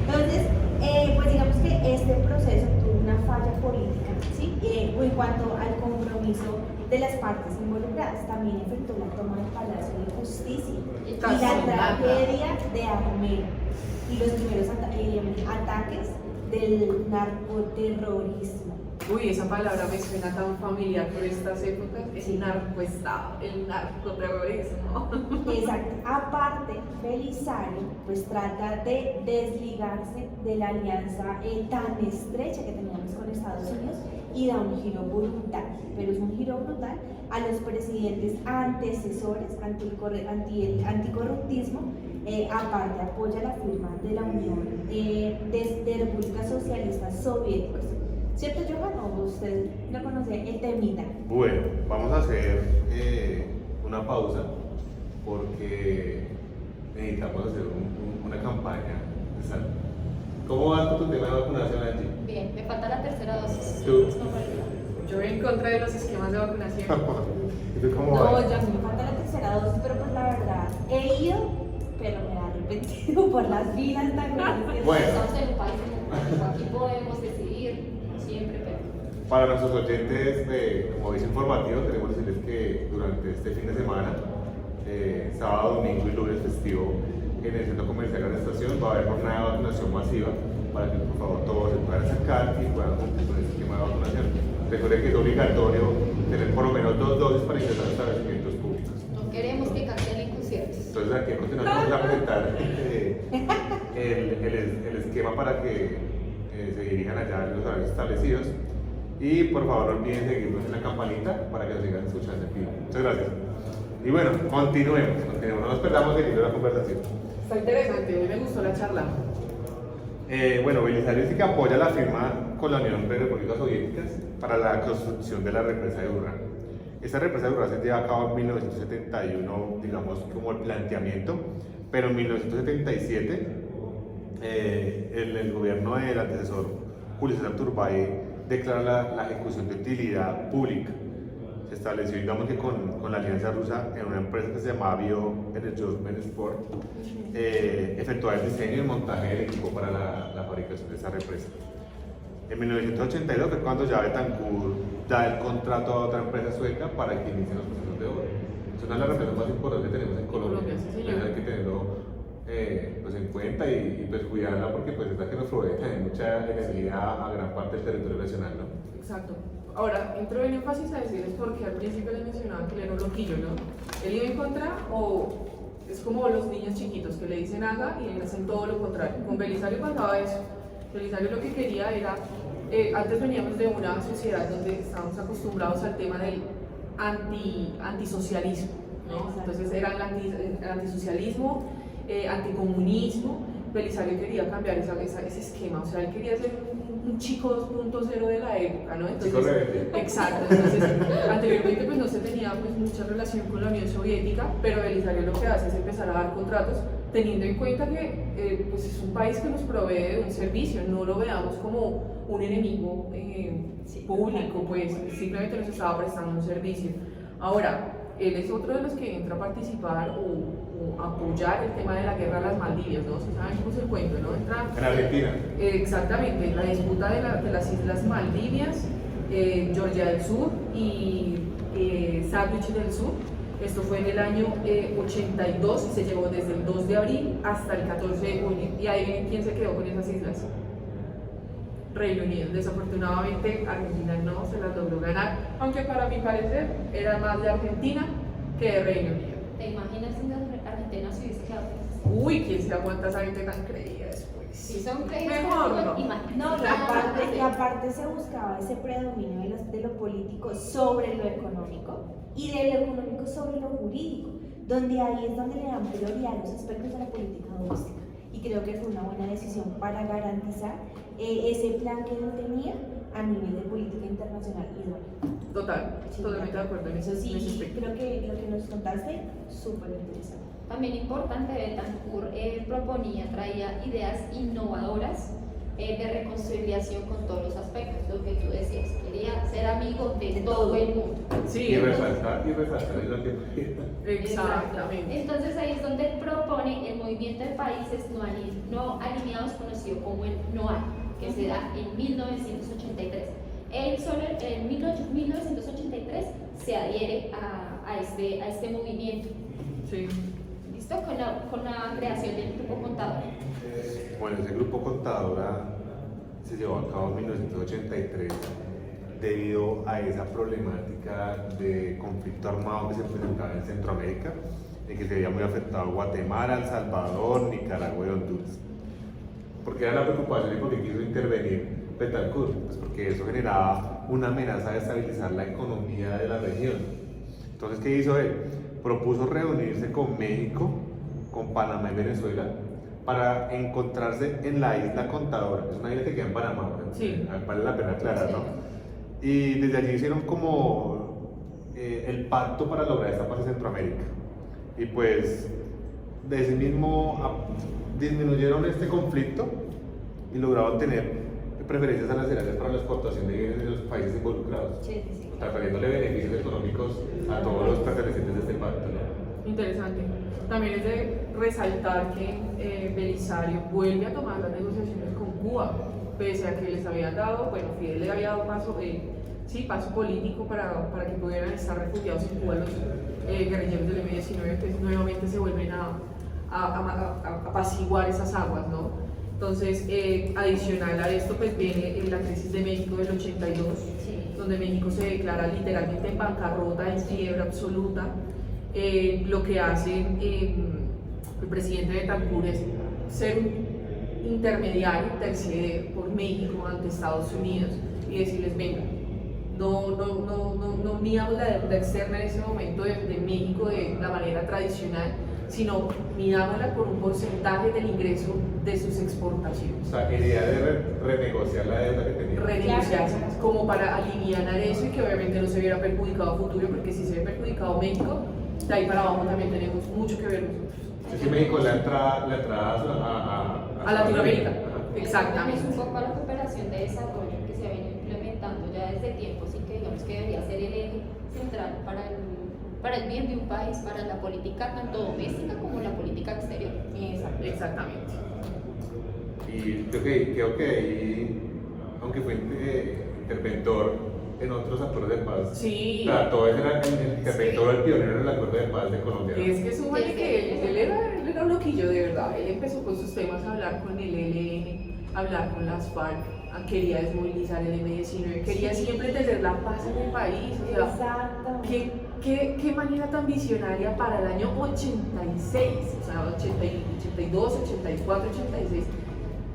[SPEAKER 3] Entonces, pues digamos que este proceso tuvo una falla política, ¿sí? En cuanto al compromiso de las partes involucradas, también afectó la toma del Palacio de Justicia y la tragedia de Armero y los primeros ataques del narcoterrorismo.
[SPEAKER 1] Uy, esa palabra me suena tan familiar por estas épocas. El narcoestado, el narcoterrorismo.
[SPEAKER 3] Exacto. Aparte, Belisario pues trata de desligarse de la alianza tan estrecha que teníamos con Estados Unidos y da un giro brutal, pero es un giro brutal a los presidentes antecesores anticorruptismo. Aparte apoya la firma de la Unión de Repúblicas Socialistas Soviéticas. ¿Cierto, Johan? ¿O usted no conoce el temita?
[SPEAKER 2] Bueno, vamos a hacer una pausa porque necesitamos hacer una campaña de salud. ¿Cómo va con tu tema de vacunación, Angie?
[SPEAKER 4] Bien, me falta la tercera dosis.
[SPEAKER 2] ¿Tú?
[SPEAKER 1] Yo en contra de los esquemas de vacunación.
[SPEAKER 2] ¿Y tú cómo
[SPEAKER 3] No,
[SPEAKER 2] vas?
[SPEAKER 3] ya me falta la tercera dosis, pero pues la verdad, he ido, pero me he arrepentido por las filas tan grandes.
[SPEAKER 2] Bueno.
[SPEAKER 4] Estamos en un país democrático, aquí podemos decidir, siempre, pero...
[SPEAKER 2] Para nuestros oyentes, como dice informativo, queremos decirles que durante este fin de semana, sábado, domingo y lunes festivo, en el centro comercial de la estación va a haber jornada de vacunación masiva para que por favor todos se puedan acercar y puedan cumplir con este esquema de vacunación. Recuerden que es obligatorio tener por lo menos 2 dosis para ingresar a establecimientos públicos.
[SPEAKER 4] No queremos que cancelen conciertos.
[SPEAKER 2] Entonces aquí a continuación vamos a presentar el esquema para que se dirijan allá a los horarios establecidos. Y por favor no olviden seguirnos en la campanita para que nos sigan escuchando en vivo. Muchas gracias. Y bueno, continuemos, no nos perdamos el hilo de la conversación.
[SPEAKER 1] Está interesante, a mí me gustó la charla.
[SPEAKER 2] Bueno, Belisario dice que apoya la firma con la Unión de Repúblicas Soviéticas para la construcción de la represa de Urrá. Esta represa de Urrá se lleva a cabo en 1971, digamos, como el planteamiento, pero en 1977 el gobierno del antecesor Julio César Turbay declara la ejecución de utilidad pública. Se estableció, digamos que con la alianza rusa en una empresa que se llamaba Bio Energosmen Sport, efectuar el diseño y el montaje del equipo para la fabricación de esa represa. En 1982 fue cuando ya Betancourt da el contrato a otra empresa sueca para que inicien los procesos de obra. Es una de las represas más importantes que tenemos en Colombia.
[SPEAKER 1] Sí, señor.
[SPEAKER 2] Entonces hay que tenerlo pues en cuenta y pues cuidarla porque pues es la que nos provee también mucha energía a gran parte del territorio nacional, ¿no?
[SPEAKER 1] Exacto. Ahora, entro en énfasis a decirles porque al principio les mencionaba que él era un loquillo, ¿no? Él iba en contra o es como los niños chiquitos que le dicen haga y él hacen todo lo contrario. Con Belisario pasaba eso. Belisario lo que quería era, antes veníamos de una sociedad donde estábamos acostumbrados al tema del antisocialismo, ¿no? Entonces era el antisocialismo, anticomunismo. Belisario quería cambiar ese esquema, o sea, él quería ser un chico 2.0 de la época, ¿no? Entonces,
[SPEAKER 2] Chico rebelde.
[SPEAKER 1] exacto, entonces anteriormente pues no se tenía pues mucha relación con la Unión Soviética, pero Belisario lo que hace es empezar a dar contratos teniendo en cuenta que pues es un país que nos provee de un servicio, no lo veamos como un enemigo público, pues simplemente nos estaba prestando un servicio. Ahora, él es otro de los que entra a participar o apoyar el tema de la guerra a las Maldivas, ¿no? Si saben cómo es el cuento, ¿no? Entra,
[SPEAKER 2] En Argentina.
[SPEAKER 1] exactamente, la disputa de las Islas Maldivias, Georgia del Sur y Sandwich del Sur. Esto fue en el año 82 y se llevó desde el 2 de abril hasta el 14 de junio. Y ahí quién se quedó con esas islas. Reino Unido. Desafortunadamente Argentina no se las logró ganar, aunque para mi parecer era más de Argentina que de Reino Unido.
[SPEAKER 4] ¿Te imaginas si Argentina se hubiese quedado?
[SPEAKER 1] Uy, ¿quién se aguanta esa gente tan creída después?
[SPEAKER 4] Si son creídos,
[SPEAKER 1] Mejor no.
[SPEAKER 4] imagínate.
[SPEAKER 3] No, y aparte se buscaba ese predominio de lo político sobre lo económico y de lo económico sobre lo jurídico, donde ahí es donde le dan prioridad a los aspectos de la política doméstica. Y creo que fue una buena decisión para garantizar ese plan que él tenía a nivel de política internacional y global.
[SPEAKER 1] Total,
[SPEAKER 3] Sí,
[SPEAKER 1] totalmente de acuerdo en
[SPEAKER 3] Eso
[SPEAKER 1] ese
[SPEAKER 3] sí,
[SPEAKER 1] aspecto.
[SPEAKER 3] creo que lo que nos contaste, súper interesante.
[SPEAKER 4] También importante, Betancourt traía ideas innovadoras de reconciliación con todos los aspectos, lo que tú decías, quería ser amigo de todo el mundo.
[SPEAKER 1] Sí,
[SPEAKER 2] Y resaltar es lo que
[SPEAKER 1] exactamente.
[SPEAKER 4] Entonces ahí es donde él propone el movimiento de países no alineados conocido como el NOAL, que se da en 1983. Él solo en 1983 se adhiere a este movimiento.
[SPEAKER 1] Sí.
[SPEAKER 4] ¿Listo? Con la creación del grupo contador.
[SPEAKER 2] Bueno, ese grupo contadora se llevó a cabo en 1983 debido a esa problemática de conflicto armado que se presentaba en Centroamérica, y que se había muy afectado Guatemala, El Salvador, Nicaragua y Honduras. ¿Por qué era la preocupación y por qué quiso intervenir Betancourt? Pues porque eso generaba una amenaza de estabilizar la economía de la región. Entonces, ¿qué hizo él? Propuso reunirse con México, con Panamá y Venezuela para encontrarse en la isla Contadora. Es una isla que queda en Panamá, ¿no?
[SPEAKER 1] Sí.
[SPEAKER 2] Vale la pena aclarar, ¿no? Y desde allí hicieron como el pacto para lograr esta paz en Centroamérica. Y pues de ese mismo disminuyeron este conflicto y lograron tener preferencias arancelarias para la exportación de bienes de los países involucrados,
[SPEAKER 3] Sí, sí, sí.
[SPEAKER 2] trayéndole beneficios económicos a todos los pertenecientes de este pacto, ¿no?
[SPEAKER 1] Interesante. También es de resaltar que Belisario vuelve a tomar las negociaciones con Cuba, pese a que les habían dado, bueno, Fidel le había dado paso político para que pudieran estar refugiados en Cuba los guerrilleros del M-19, que nuevamente se vuelven a apaciguar esas aguas, ¿no? Entonces, adicional a esto, pues viene la crisis de México del 82,
[SPEAKER 3] Sí.
[SPEAKER 1] donde México se declara literalmente en bancarrota, en quiebra absoluta. Lo que hace el presidente Betancourt es ser un intermediario, interceder por México ante Estados Unidos y decirles, venga, no midamos la deuda externa en ese momento de México de la manera tradicional, sino midámosla por un porcentaje del ingreso de sus exportaciones.
[SPEAKER 2] O sea, idea de renegociar la deuda que tenía.
[SPEAKER 1] Renegociarse, como para aliviar eso y que obviamente no se viera perjudicado a futuro, porque si se ve perjudicado México, de ahí para abajo también tenemos mucho que ver nosotros.
[SPEAKER 2] Es que México es la entrada
[SPEAKER 1] A Latinoamérica.
[SPEAKER 2] Ajá.
[SPEAKER 1] Exactamente.
[SPEAKER 4] Es un poco a la cooperación de desarrollo que se ha venido implementando ya desde tiempos y que digamos que debería ser el eje central para el bien de un país, para la política tanto doméstica como la política exterior.
[SPEAKER 1] Exactamente.
[SPEAKER 2] Y creo que ahí, aunque fue interventor en otros acuerdos de paz,
[SPEAKER 1] Sí.
[SPEAKER 2] trató de ser el interventor, el pionero en el acuerdo de paz de Colombia.
[SPEAKER 1] Es que súmale que él era un loquillo de verdad. Él empezó con sus temas a hablar con el ELN, a hablar con las FARC, quería desmovilizar el M-19, quería siempre tener la paz en el país. O sea,
[SPEAKER 3] Exacto.
[SPEAKER 1] ¿Qué manera tan visionaria para el año 86, o sea, 82, 84, 86,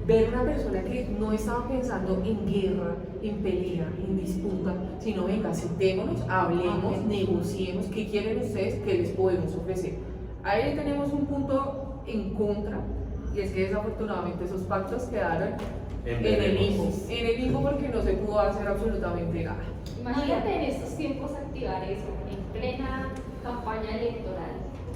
[SPEAKER 1] ver una persona que no estaba pensando en guerra, en pelea, en disputa, sino venga, sentémonos, hablemos, negociemos, ¿qué quieren ustedes? ¿Qué les podemos ofrecer? Ahí tenemos un punto en contra, y es que desafortunadamente esos pactos quedaron en el limbo porque no se pudo hacer absolutamente nada.
[SPEAKER 4] Imagínate en estos tiempos activar eso en plena campaña electoral.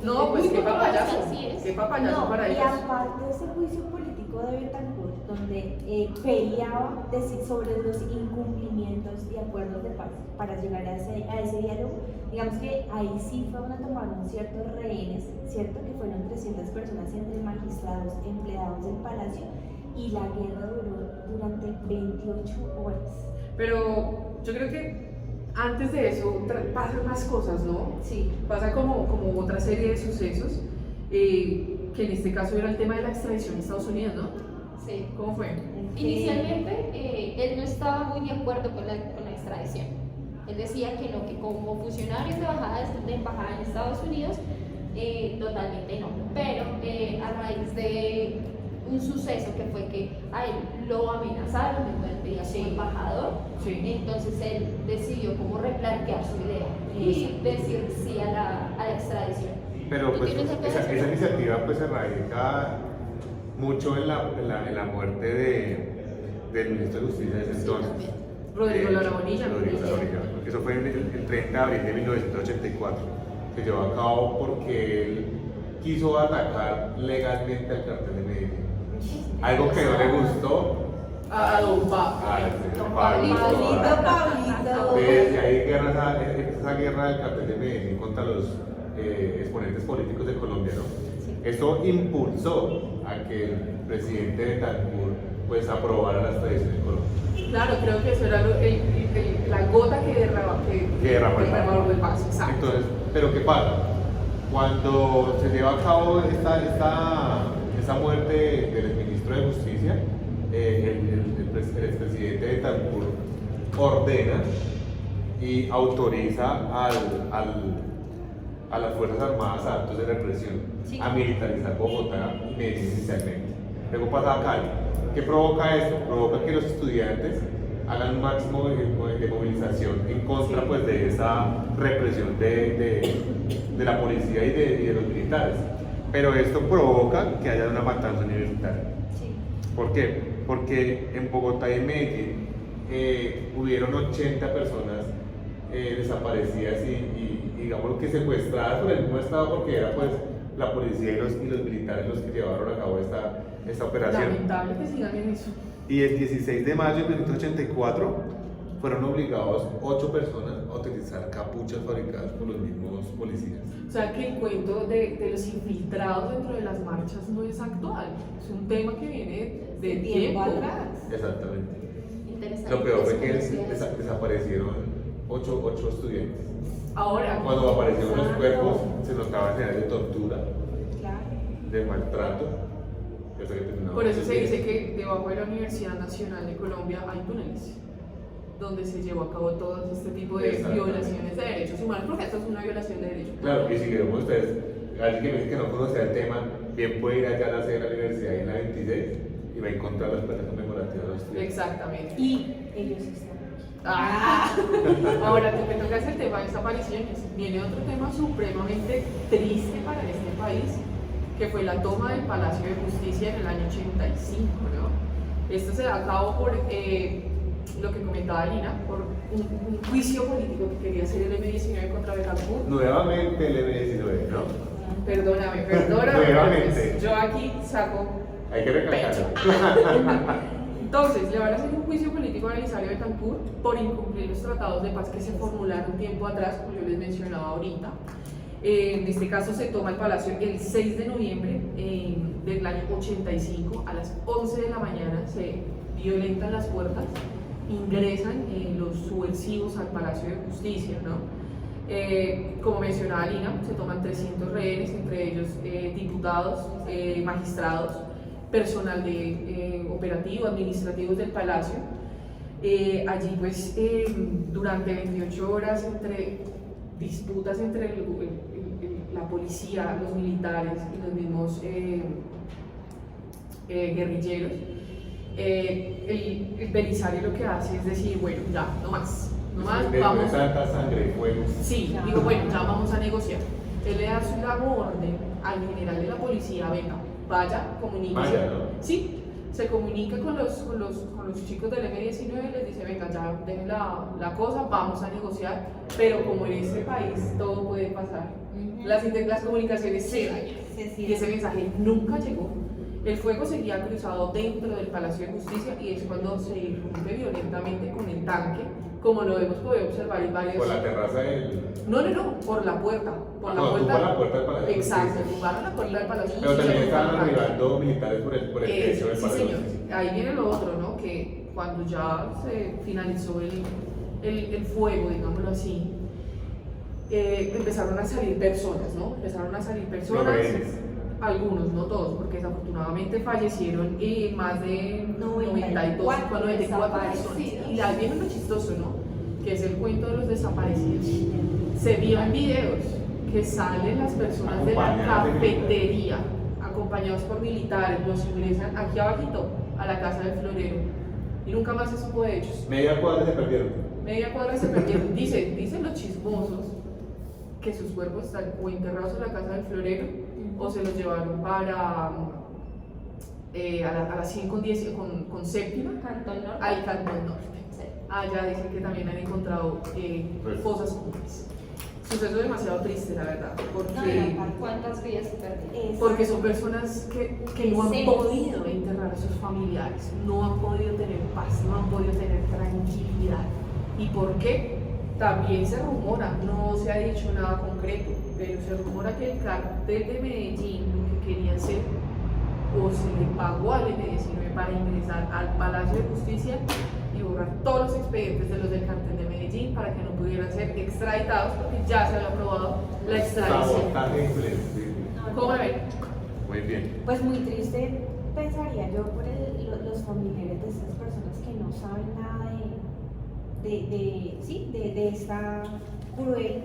[SPEAKER 1] No, pues qué papayazo,
[SPEAKER 4] Así es.
[SPEAKER 1] qué papayazo
[SPEAKER 3] No,
[SPEAKER 1] para
[SPEAKER 3] y
[SPEAKER 1] ellos.
[SPEAKER 3] aparte de ese juicio político de Betancourt, donde peleaba sobre los incumplimientos y acuerdos de paz para llegar a ese diálogo, digamos que ahí sí fue donde tomaron ciertos rehenes, cierto que fueron 300 personas entre magistrados, empleados del palacio, y la guerra duró durante 28 horas.
[SPEAKER 1] Pero yo creo que antes de eso pasan más cosas, ¿no?
[SPEAKER 3] Sí.
[SPEAKER 1] Pasa como otra serie de sucesos, que en este caso era el tema de la extradición a Estados Unidos, ¿no?
[SPEAKER 4] Sí.
[SPEAKER 1] ¿Cómo fue?
[SPEAKER 4] Inicialmente él no estaba muy de acuerdo con la extradición. Él decía que no, que como funcionarios de embajada en Estados Unidos, totalmente no. Pero a raíz de un suceso que fue que a él lo amenazaron de muerte y a su embajador, entonces él decidió como replantear su idea y decir sí a la extradición.
[SPEAKER 2] Pero
[SPEAKER 4] ¿Tú
[SPEAKER 2] pues
[SPEAKER 4] tienes algo de
[SPEAKER 2] esa
[SPEAKER 4] eso?
[SPEAKER 2] iniciativa pues se radica mucho en la muerte del ministro de Justicia de ese
[SPEAKER 4] Sí,
[SPEAKER 2] entonces.
[SPEAKER 4] también.
[SPEAKER 1] Rodrigo Lara Bonilla.
[SPEAKER 2] Rodrigo Lara Bonilla, porque eso fue el 30 de abril de 1984. Se llevó a cabo porque él quiso atacar legalmente al cartel de Medellín. Algo que no le gustó
[SPEAKER 1] A Don Pablo.
[SPEAKER 2] Don Pablito.
[SPEAKER 3] Pablito.
[SPEAKER 2] Desde ahí esa guerra del cartel de Medellín contra los exponentes políticos de Colombia, ¿no? Esto impulsó a que el presidente Betancourt pues aprobara la extradición en Colombia.
[SPEAKER 1] Claro, creo que eso era la gota que derramó el vaso. Exacto.
[SPEAKER 2] Entonces, pero ¿qué pasa? Cuando se lleva a cabo esta muerte del ministro de Justicia, el expresidente Betancourt ordena y autoriza a las Fuerzas Armadas a actos de represión,
[SPEAKER 4] Sí.
[SPEAKER 2] a militarizar Bogotá y Medellín inicialmente. Luego pasa a Cali. ¿Qué provoca esto? Provoca que los estudiantes hagan un máximo de movilización en contra pues, de esa represión de la policía y de los militares. Pero esto provoca que haya una matanza universitaria.
[SPEAKER 4] Sí.
[SPEAKER 2] ¿Por qué? Porque en Bogotá y en Medellín hubieron 80 personas desaparecidas y digamos que secuestradas por el mismo Estado porque era pues la policía y los militares los que llevaron a cabo esta operación.
[SPEAKER 1] Lamentable que sigan en eso.
[SPEAKER 2] Y el 16 de mayo de 1984 fueron obligados 8 personas a utilizar capuchas fabricadas por los mismos policías.
[SPEAKER 1] O sea que el cuento de los infiltrados dentro de las marchas no es actual, es un tema que viene de tiempo
[SPEAKER 3] atrás.
[SPEAKER 2] Exactamente.
[SPEAKER 4] Interesante.
[SPEAKER 2] Lo peor fue que
[SPEAKER 4] Desconocía.
[SPEAKER 2] desaparecieron 8 estudiantes.
[SPEAKER 1] Ahora,
[SPEAKER 2] Cuando aparecieron los
[SPEAKER 3] Exacto.
[SPEAKER 2] cuerpos, se notaban señales de tortura,
[SPEAKER 3] Claro.
[SPEAKER 2] de maltrato. Hasta que terminaban
[SPEAKER 1] por eso
[SPEAKER 2] los
[SPEAKER 1] se
[SPEAKER 2] días.
[SPEAKER 1] dice que debajo de la Universidad Nacional de Colombia hay túneles donde se llevó a cabo todo este tipo de
[SPEAKER 2] Exactamente.
[SPEAKER 1] violaciones de derechos humanos, porque esto es una violación de derechos humanos.
[SPEAKER 2] Claro, y si queremos ustedes, alguien que me dice que no conocía el tema, bien puede ir allá a la sede de la universidad en la 26 y va a encontrar las placas conmemorativas de los estudiantes.
[SPEAKER 1] Exactamente.
[SPEAKER 3] Y ellos están aquí.
[SPEAKER 1] Ahora que me toca el tema de desapariciones, viene otro tema supremamente triste para este país, que fue la toma del Palacio de Justicia en el año 85, ¿no? Esto se da a cabo por lo que comentaba Lina, por un juicio político que quería hacer el M19 contra Betancourt.
[SPEAKER 2] Nuevamente el M19, ¿no?
[SPEAKER 1] Perdóname, pero
[SPEAKER 2] Nuevamente.
[SPEAKER 1] pues, yo aquí saco.
[SPEAKER 2] Hay que recalcarlo.
[SPEAKER 1] Entonces, le van a hacer un juicio político a Belisario Betancourt por incumplir los tratados de paz que se formularon tiempo atrás, como yo les mencionaba ahorita. En este caso se toma el palacio el 6 de noviembre del año 85, a las 11 de la mañana se violentan las puertas, ingresan los subversivos al Palacio de Justicia, ¿no? Como mencionaba Lina, se toman 300 rehenes, entre ellos diputados, magistrados, personal de operativo, administrativos del Palacio. Allí pues durante 28 horas entre disputas entre la policía, los militares y los mismos guerrilleros, el Belisario lo que hace es decir, bueno, ya, no más,
[SPEAKER 2] Después de
[SPEAKER 1] vamos.
[SPEAKER 2] tanta sangre y fuego.
[SPEAKER 1] Sí,
[SPEAKER 3] Ya.
[SPEAKER 1] digo, bueno, ya vamos a negociar. Él le da la orden al general de la policía, venga, vaya, comuníquese.
[SPEAKER 2] Vaya, ¿no?
[SPEAKER 1] Sí, se comunica con los chicos del M19 y les dice, venga, ya dejen la cosa, vamos a negociar, pero como en este país todo puede pasar, las comunicaciones se dañan. Y ese mensaje nunca llegó. El fuego seguía cruzado dentro del Palacio de Justicia y es cuando se irrumpe violentamente con el tanque, como lo hemos podido observar en varios...
[SPEAKER 2] Por la terraza del.
[SPEAKER 1] No, por la puerta. Por la
[SPEAKER 2] No,
[SPEAKER 1] puerta.
[SPEAKER 2] tumba la puerta del Palacio de
[SPEAKER 1] Exacto,
[SPEAKER 2] Justicia.
[SPEAKER 1] tumbaron la puerta del Palacio de
[SPEAKER 2] Pero
[SPEAKER 1] Justicia.
[SPEAKER 2] también estaban
[SPEAKER 1] con el tanque.
[SPEAKER 2] arribando militares por el techo del
[SPEAKER 1] Sí,
[SPEAKER 2] Palacio de
[SPEAKER 1] señor.
[SPEAKER 2] Justicia.
[SPEAKER 1] Ahí viene lo otro, ¿no? Que cuando ya se finalizó el fuego, digámoslo así, empezaron a salir personas, ¿no? Empezaron a salir personas.
[SPEAKER 2] Los rehenes.
[SPEAKER 1] Algunos, no todos, porque desafortunadamente fallecieron más de 92, 94 personas.
[SPEAKER 3] desaparecidos.
[SPEAKER 1] Y ahí viene lo chistoso, ¿no? Que es el cuento de los desaparecidos. Se vio en videos que salen las personas de la
[SPEAKER 2] Acompañadas de
[SPEAKER 1] cafetería, acompañados por militares, los ingresan aquí abajito a la casa del florero y nunca más se supo de ellos.
[SPEAKER 2] Media cuadra se perdieron.
[SPEAKER 1] Media cuadra se perdieron. Dicen los chismosos que sus cuerpos están o enterrados en la casa del florero o se los llevaron para a la 100 con séptima
[SPEAKER 4] Cantón Norte.
[SPEAKER 1] al Cantón Norte.
[SPEAKER 4] Sí.
[SPEAKER 1] Allá dicen que también han encontrado fosas comunes. Suceso demasiado triste, la verdad, porque,
[SPEAKER 4] ¿Cuántas vidas se perdieron?
[SPEAKER 1] porque son personas que no han
[SPEAKER 3] Sí.
[SPEAKER 1] podido enterrar a sus familiares, no han podido tener paz, no han podido tener tranquilidad. ¿Y por qué? También se rumora, no se ha dicho nada concreto, pero se rumora que el cartel de Medellín lo que quería hacer o se le pagó al M19 para ingresar al Palacio de Justicia y borrar todos los expedientes de los del cartel de Medellín para que no pudieran ser extraditados porque ya se había aprobado la extradición.
[SPEAKER 2] Sabotaje de influencia.
[SPEAKER 1] ¿Cómo ven?
[SPEAKER 2] Muy bien.
[SPEAKER 3] Pues muy triste pensaría yo por los familiares de estas personas que no saben nada de esta cruel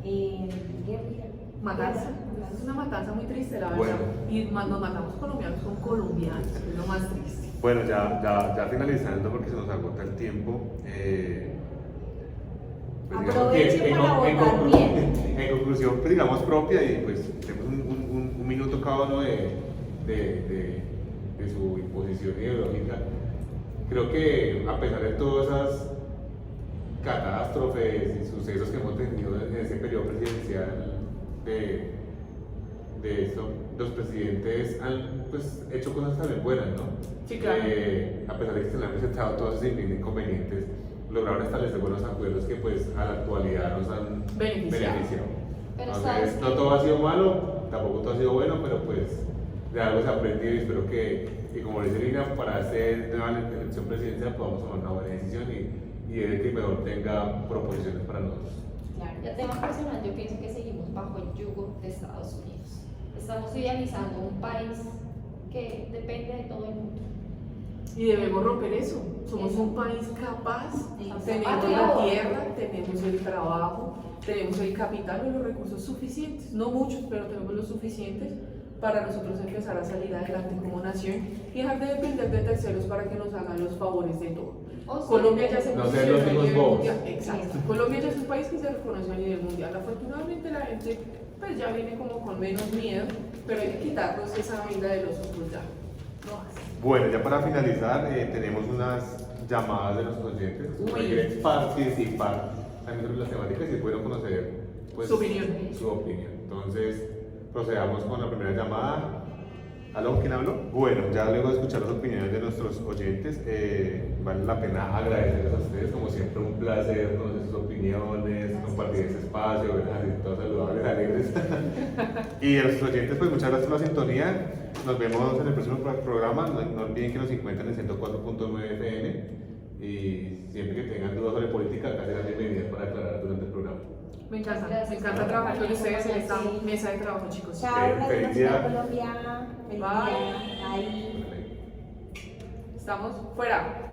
[SPEAKER 3] guerrilla.
[SPEAKER 1] Matanza. Es una matanza muy triste, la verdad.
[SPEAKER 2] Bueno.
[SPEAKER 1] Y nos matamos colombianos con colombianos, es lo más triste.
[SPEAKER 2] Bueno, ya finalizando porque se nos agota el tiempo. Pues digamos
[SPEAKER 3] Aprovechen
[SPEAKER 2] que
[SPEAKER 3] para votar bien.
[SPEAKER 2] En conclusión, pues digamos propia y pues tenemos un minuto cada uno de su imposición ideológica. Creo que a pesar de todas esas catástrofes y sucesos que hemos tenido en ese periodo presidencial de esto, los presidentes han pues, hecho cosas también buenas, ¿no?
[SPEAKER 1] Sí, claro.
[SPEAKER 2] A pesar de que se le han presentado todos esos inconvenientes, lograron establecer buenos acuerdos que pues a la actualidad nos han beneficiado.
[SPEAKER 4] Pero ¿sabes
[SPEAKER 2] Entonces,
[SPEAKER 4] qué?
[SPEAKER 2] no todo ha sido malo, tampoco todo ha sido bueno, pero pues de algo se ha aprendido y espero que como dice Lina, para hacer nueva elección presidencial podamos tomar una buena decisión y el que mejor tenga proposiciones para nosotros.
[SPEAKER 3] Claro.
[SPEAKER 4] Y a tema personal, yo pienso que seguimos bajo el yugo de Estados Unidos. Estamos idealizando un país que depende de todo el mundo.
[SPEAKER 1] Y debemos romper eso. Somos
[SPEAKER 4] Eso.
[SPEAKER 1] un país capaz,
[SPEAKER 4] Estamos
[SPEAKER 1] tenemos
[SPEAKER 4] zapatos.
[SPEAKER 1] la tierra, tenemos el trabajo, tenemos el capital y los recursos suficientes. No muchos, pero tenemos los suficientes para nosotros empezar a salir adelante como nación y dejar de depender de terceros para que nos hagan los favores de todo.
[SPEAKER 4] O sea,
[SPEAKER 1] Colombia ya se
[SPEAKER 2] No
[SPEAKER 1] posiciona
[SPEAKER 2] ser los
[SPEAKER 1] a
[SPEAKER 2] mismos
[SPEAKER 1] nivel
[SPEAKER 2] bobos.
[SPEAKER 1] mundial. Exacto. Colombia ya es un país que se reconoce a nivel mundial. Afortunadamente la gente pues ya viene como con menos miedo, pero hay que quitarnos esa venda de los ojos ya. No más.
[SPEAKER 2] Bueno, ya para finalizar, tenemos unas llamadas de nuestros oyentes que
[SPEAKER 1] Uy.
[SPEAKER 2] quieren participar también sobre las temáticas y es bueno conocer pues,
[SPEAKER 1] Su opinión.
[SPEAKER 2] su opinión. Entonces, procedamos con la primera llamada. ¿Aló? ¿Quién habló? Bueno, ya luego de escuchar las opiniones de nuestros oyentes, vale la pena agradecerles a ustedes, como siempre un placer conocer sus opiniones, compartir este espacio, ver así todos saludables, alegres. Y a nuestros oyentes, pues muchas gracias por la sintonía. Nos vemos en el próximo programa. No olviden que nos encuentran en 104.9 FM y siempre que tengan dudas sobre política, acá serán bienvenidas para aclarar durante el programa.
[SPEAKER 1] Me encanta
[SPEAKER 4] Gracias.
[SPEAKER 1] trabajar con ustedes en esta
[SPEAKER 3] Sí.
[SPEAKER 1] mesa de trabajo, chicos.
[SPEAKER 3] Chao,
[SPEAKER 2] Feliz
[SPEAKER 3] Radio
[SPEAKER 2] día.
[SPEAKER 3] Nacional Colombia. Feliz
[SPEAKER 1] Bye.
[SPEAKER 3] día. Bye.
[SPEAKER 1] Estamos fuera.